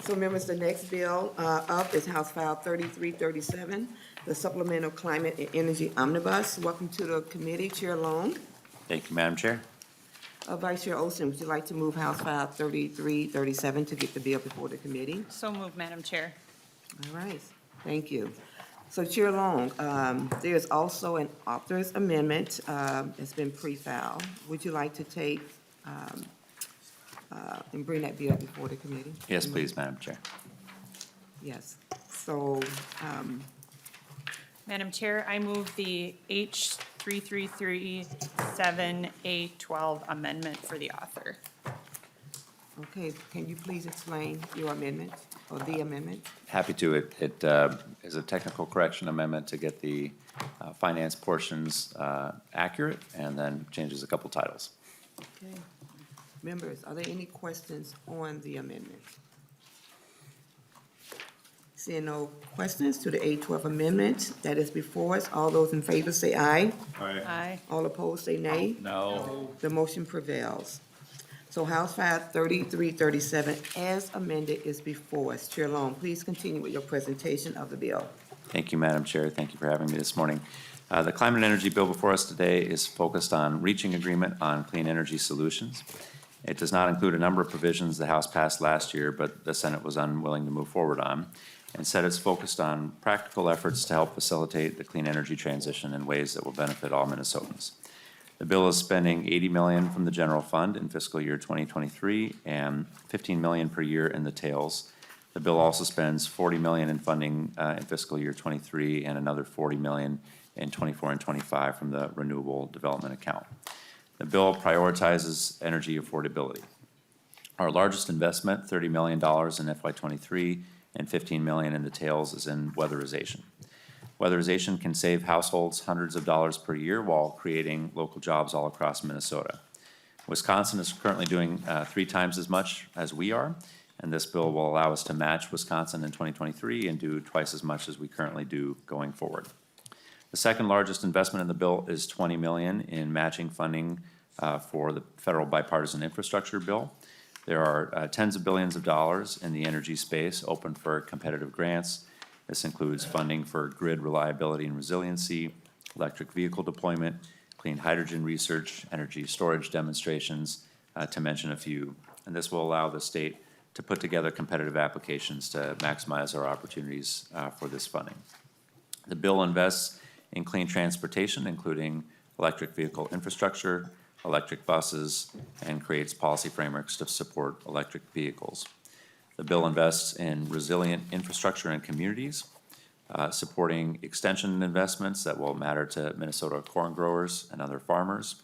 So members, the next bill up is House File 3337, the Supplemental Climate and Energy Omnibus. Welcome to the committee, Chair Long. Thank you, Madam Chair. Vice Chair Olson, would you like to move House File 3337 to get the bill before the committee? So moved, Madam Chair. All right, thank you. So Chair Long, there's also an author's amendment that's been pre-filed. Would you like to take and bring that bill before the committee? Yes, please, Madam Chair. Yes. So, Madam Chair, I move the H3337A12 amendment for the author. okay, can you please explain your amendment or the amendment? Happy to. It is a technical correction amendment to get the finance portions accurate, and then changes a couple titles. Okay. Members, are there any questions on the amendment? Seeing no questions to the A12 amendment that is before us, all those in favor say aye. Aye. All opposed say nay. No. The motion prevails. So House File 3337 as amended is before us. Chair Long, please continue with your presentation of the bill. Thank you, Madam Chair. Thank you for having me this morning. The climate and energy bill before us today is focused on reaching agreement on clean energy solutions. It does not include a number of provisions the House passed last year, but the Senate was unwilling to move forward on. Instead, it's focused on practical efforts to help facilitate the clean energy transition in ways that will benefit all Minnesotans. The bill is spending $80 million from the general fund in fiscal year 2023 and $15 million per year in the tails. The bill also spends $40 million in funding in fiscal year 23 and another $40 million in 24 and 25 from the Renewable Development Account. The bill prioritizes energy affordability. Our largest investment, $30 million in FY23 and $15 million in the tails, is in weatherization. Weatherization can save households hundreds of dollars per year while creating local jobs all across Minnesota. Wisconsin is currently doing 3 times as much as we are, and this bill will allow us to match Wisconsin in 2023 and do twice as much as we currently do going forward. The second largest investment in the bill is $20 million in matching funding for the federal bipartisan infrastructure bill. There are tens of billions of dollars in the energy space open for competitive grants. This includes funding for grid reliability and resiliency, electric vehicle deployment, clean hydrogen research, energy storage demonstrations, to mention a few. And this will allow the state to put together competitive applications to maximize our opportunities for this funding. The bill invests in clean transportation, including electric vehicle infrastructure, electric buses, and creates policy frameworks to support electric vehicles. The bill invests in resilient infrastructure and communities, supporting extension investments that will matter to Minnesota corn growers and other farmers.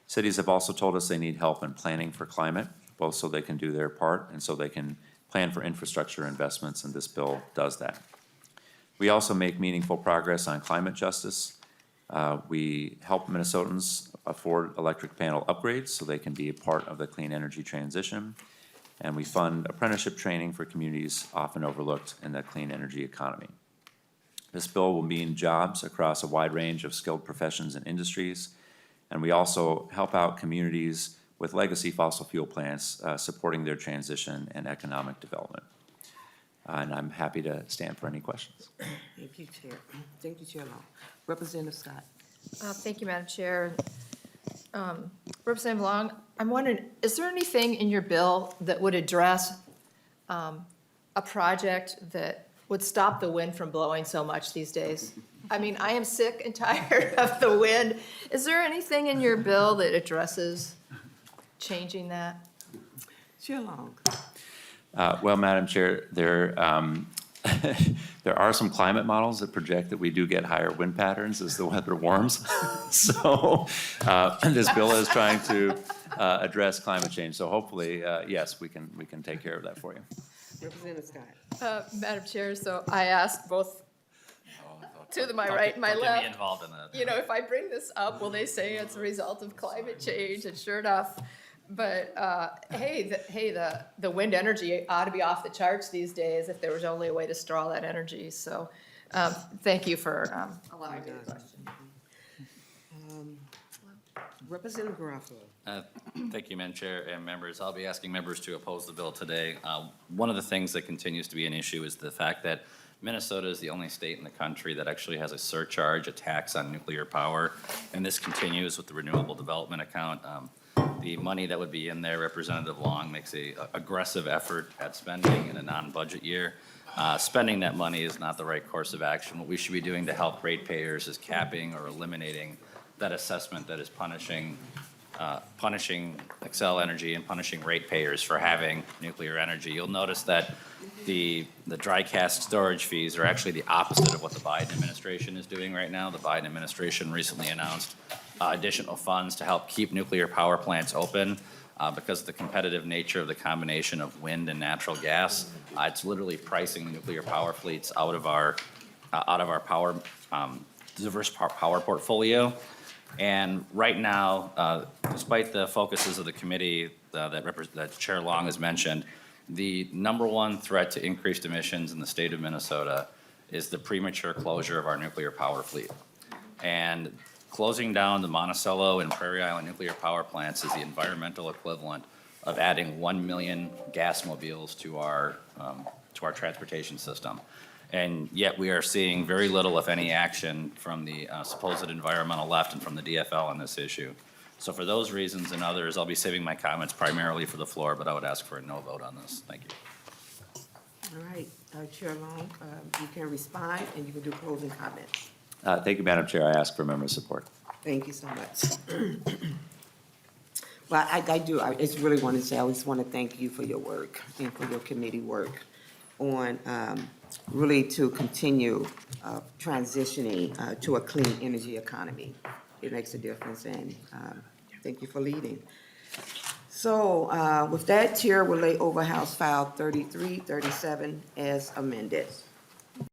Cities have also told us they need help in planning for climate, both so they can do their part and so they can plan for infrastructure investments, and this bill does that. We also make meaningful progress on climate justice. We help Minnesotans afford electric panel upgrades so they can be a part of the clean energy transition. And we fund apprenticeship training for communities often overlooked in the clean energy economy. This bill will mean jobs across a wide range of skilled professions and industries. And we also help out communities with legacy fossil fuel plants, supporting their transition and economic development. And I'm happy to stand for any questions. Thank you, Chair. Thank you, Chair Long. Representative Scott. Thank you, Madam Chair. Representative Long, I'm wondering, is there anything in your bill that would address a project that would stop the wind from blowing so much these days? I mean, I am sick and tired of the wind. Is there anything in your bill that addresses changing that? Chair Long. Well, Madam Chair, there are some climate models that project that we do get higher wind patterns as the weather warms. So this bill is trying to address climate change. So hopefully, yes, we can take care of that for you. Representative Scott. Madam Chair, so I asked both to my right and my left. Get me involved in that. You know, if I bring this up, will they say it's a result of climate change? And sure enough, but the wind energy ought to be off the charts these days if there was only a way to store all that energy. So thank you for allowing me the question. Representative Garofalo. Thank you, Madam Chair and members. I'll be asking members to oppose the bill today. One of the things that continues to be an issue is the fact that Minnesota is the only state in the country that actually has a surcharge, a tax on nuclear power, and this continues with the Renewable Development Account. The money that would be in there, Representative Long makes a aggressive effort at spending in a non-budget year. Spending that money is not the right course of action. What we should be doing to help ratepayers is capping or eliminating that assessment that is punishing Xcel Energy and punishing ratepayers for having nuclear energy. You'll notice that the dry cask storage fees are actually the opposite of what the Biden administration is doing right now. The Biden administration recently announced additional funds to help keep nuclear power plants open because of the competitive nature of the combination of wind and natural gas. It's literally pricing nuclear power fleets out of our power diverse power portfolio. And right now, despite the focuses of the committee that Chair Long has mentioned, the number one threat to increased emissions in the state of Minnesota is the premature closure of our nuclear power fleet. And closing down the Monticello and Prairie Island nuclear power plants is the environmental equivalent of adding 1 million gas mobiles to our transportation system. And yet we are seeing very little, if any, action from the supposed environmental left and from the DFL on this issue. So for those reasons and others, I'll be saving my comments primarily for the floor, but I would ask for a no vote on this. Thank you. All right, Chair Long, you can respond and you can do closing comments. Thank you, Madam Chair. I ask for member support. Thank you so much. Well, I just really want to say, I just want to thank you for your work and for your committee work on really to continue transitioning to a clean energy economy. It makes a difference, and thank you for leading. So with that, Chair will lay over House File 3337 as amended.